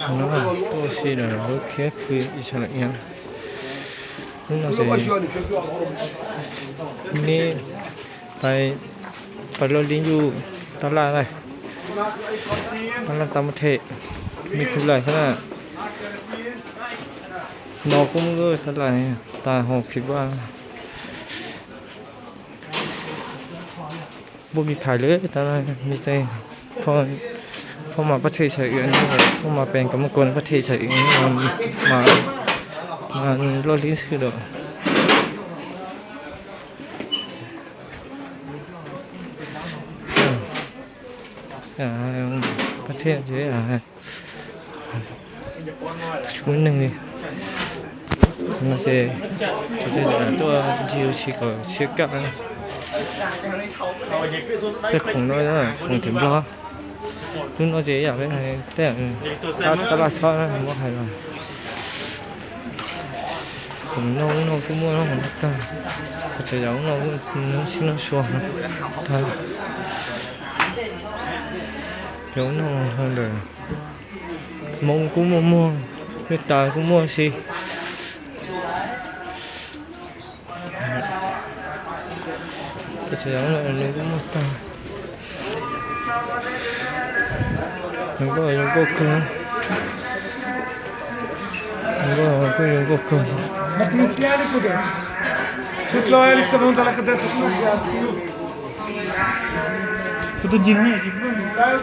nó tôi xin là nó kiaคืออีฉลาดงั้นนี่เราจะนี่ไปรถลิ้นอยู่ตลาดอะไรตลาดตามประเทศมีคุณหลายขนาดนอกุ้งเลยตลาดนี้ตา60 บาทบ่มีขายเลยตลาดมีแต่พอมาประเทศชาติอื่นพอมาเป็นกรรมกรประเทศชาติอื่นมาโรลินคือดอกประเทศเยอะชุดหนึ่งนี่มันจะตัวจิวชิโก้เชื่อกับนะแต่ของน้อยนะของถึงร้อรุ่นเราจะอยากได้ไงแต่ตลาดซอยนะผมว่าใครบ้างผมน้องก็มั่วน้องผมตั้งก็จะย้อนน้องชิ้นน้องชัวร์ท่านย้อนน้องท่านเลยมองกูมั่วไม่ตายกูมั่วสิก็จะย้อนน้องกูมั่วตาย이거 그 يعني كده تطلع لسه بنت على خدها تطلع كده تجيبني لا